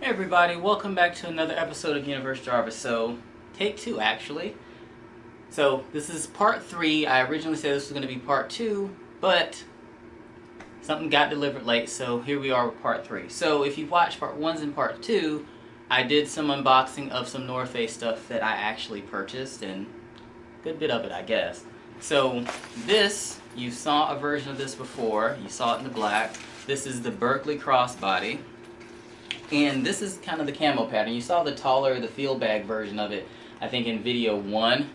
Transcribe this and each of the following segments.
Hey everybody, welcome back to another episode of Universe Jarvis. So, take two actually. So, this is part 3. I originally said this was going to be part 2, but something got delivered late, so here we are with part 3. So, if you've watched part 1s and part 2, I did some unboxing of some North Face stuff that I actually purchased, and a good bit of it, I guess. So, this, you saw a version of this before. You saw it in the black. This is the Berkeley crossbody. And this is kind of the camo pattern. You saw the taller, the field bag version of it, I think in video 1.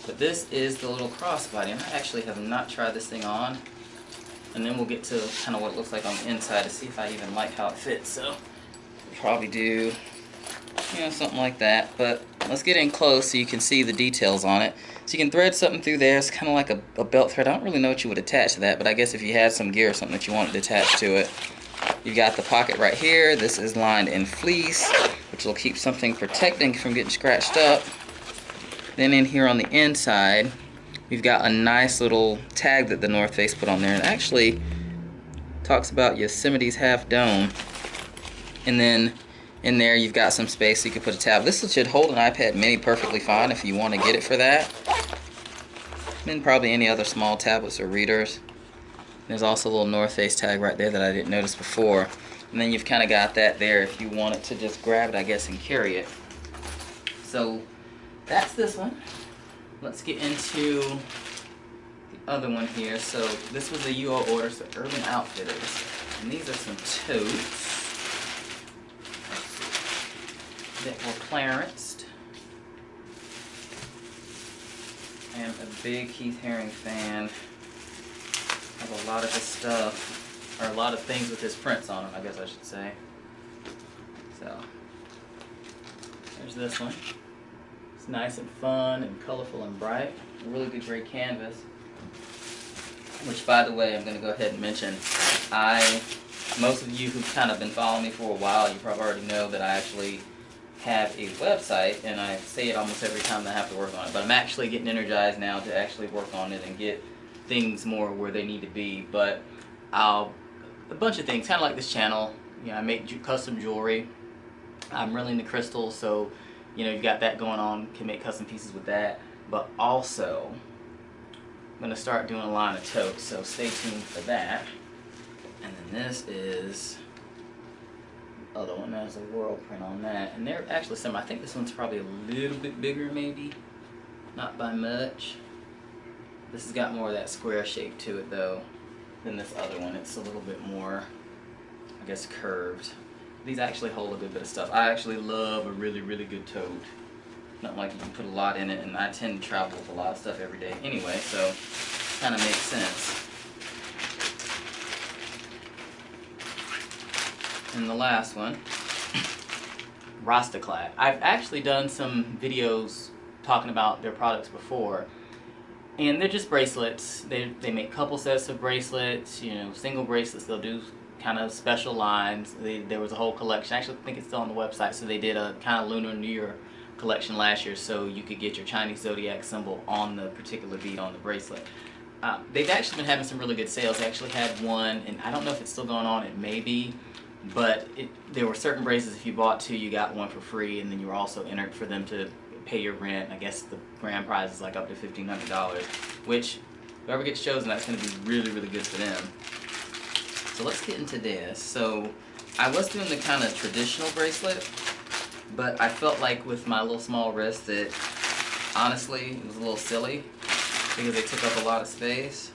But this is the little crossbody, and I actually have not tried this thing on. And then we'll get to kind of what it looks like on the inside to see if I even like how it fits. So, we'll probably do, something like that. But let's get in close so you can see the details on it. So you can thread something through there. It's kind of like a belt thread. I don't really know what you would attach to that, but I guess if you had some gear or something that you wanted to attach to it. You've got the pocket right here. This is lined in fleece, which will keep something protecting from getting scratched up. Then in here on the inside, we've got a nice little tag that the North Face put on there. It actually talks about Yosemite's Half Dome. And then in there you've got some space so you can put a tab. This should hold an iPad mini perfectly fine if you want to get it for that. And probably any other small tablets or readers. There's also a little North Face tag right there that I didn't notice before. And then you've kind of got that there if you wanted to just grab it, I guess, and carry it. So that's this one. Let's get into the other one here. So this was a UO order, so Urban Outfitters. And these are some totes that were clearanced. I am a big Keith Haring fan. Have a lot of his stuff, or a lot of things with his prints on them, I guess I should say. So, there's this one. It's nice and fun and colorful and bright. A really good gray canvas. Which, by the way, I'm going to go ahead and mention, most of you who've kind of been following me for a while, you probably already know that I actually have a website, and I say it almost every time that I have to work on it, but I'm actually getting energized now to actually work on it and get things more where they need to be. But a bunch of things, kind of like this channel. I make custom jewelry. I'm really into crystals, so you've got that going on. Can make custom pieces with that. But also, I'm gonna start doing a line of totes, so stay tuned for that. And then this is the other one that has a world print on that, and they're actually similar. I think this one's probably a little bit bigger, maybe, not by much. This has got more of that square shape to it, though, than this other one. It's a little bit more, I guess, curved. These actually hold a good bit of stuff. I actually love a really, really good tote. Not like you can put a lot in it, and I tend to travel with a lot of stuff every day anyway, so kind of makes sense. And the last one, Rastaclat. I've actually done some videos talking about their products before. And they're just bracelets. They make couple sets of bracelets, single bracelets. They'll do kind of special lines. There was a whole collection. Actually, I think it's still on the website. So they did a kind of Lunar New Year collection last year, so you could get your Chinese zodiac symbol on the particular bead on the bracelet. They've actually been having some really good sales. They actually had one, and I don't know if it's still going on. It may be, but there were certain bracelets. If you bought 2, you got 1 for free, and then you were also entered for them to pay your rent. I guess the grand prize is like up to $1,500, which whoever gets chosen, that's going to be really, really good for them. So let's get into this. So I was doing the kind of traditional bracelet, but I felt like with my little small wrist that honestly it was a little silly because they took up a lot of space.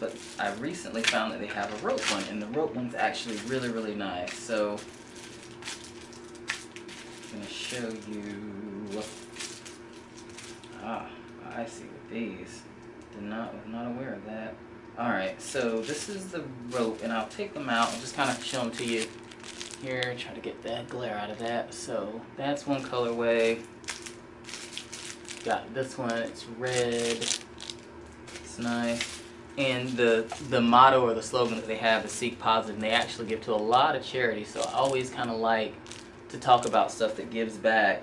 But I recently found that they have a rope one, and the rope one's actually really, really nice. So I'm going to show you. I see with these. Was not aware of that. Alright, so this is the rope, and I'll take them out and just kind of show them to you here. Try to get that glare out of that. So that's one colorway. Got this one, it's red. It's nice. And the motto or the slogan that they have is Seek Positive, and they actually give to a lot of charities. So I always kind of like to talk about stuff that gives back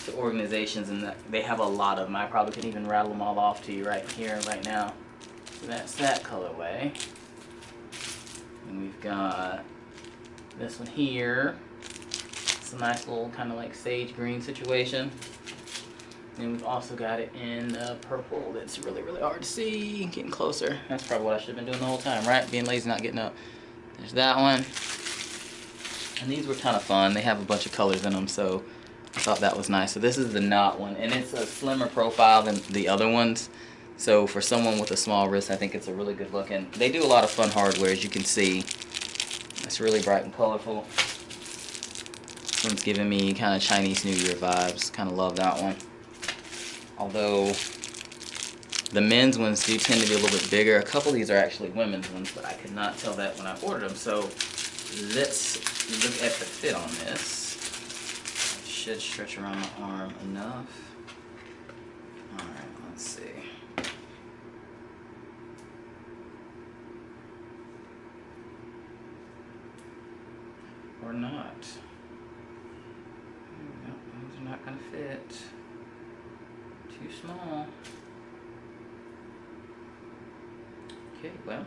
to organizations, and they have a lot of them. I probably could even rattle them all off to you right here, right now. So that's that colorway. And we've got This one here, it's a nice little kind of like sage green situation. And we've also got it in purple that's really, really hard to see. Getting closer. That's probably what I should have been doing the whole time, right? Being lazy, not getting up. There's that one. And these were kind of fun. They have a bunch of colors in them, so I thought that was nice. So this is the knot one, and it's a slimmer profile than the other ones. So for someone with a small wrist, I think it's a really good look. And they do a lot of fun hardware, as you can see. It's really bright and colorful. This one's giving me kind of Chinese New Year vibes. Kind of love that one. Although the men's ones do tend to be a little bit bigger. A couple of these are actually women's ones, but I could not tell that when I ordered them. So let's look at the fit on this. It should stretch around my arm enough. Alright, let's see. Or not. Nope, those are not going to fit. Too small. Okay, well.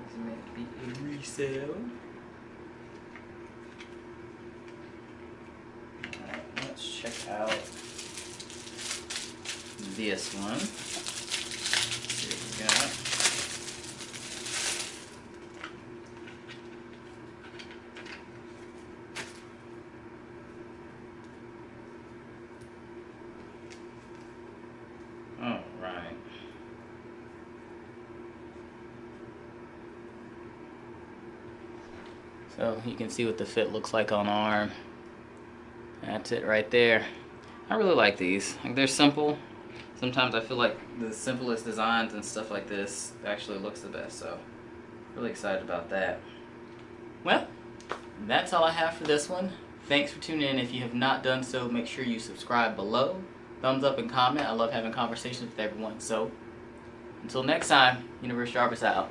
This may be a resale. Alright, let's check out this one. See what we got. Alright. So you can see what the fit looks like on arm. That's it right there. I really like these. Like, they're simple. Sometimes I feel like the simplest designs and stuff like this actually looks the best. So really excited about that. Well, that's all I have for this one. Thanks for tuning in. If you have not done so, make sure you subscribe below. Thumbs up and comment. I love having conversations with everyone. So, until next time, Universe Jarvis out.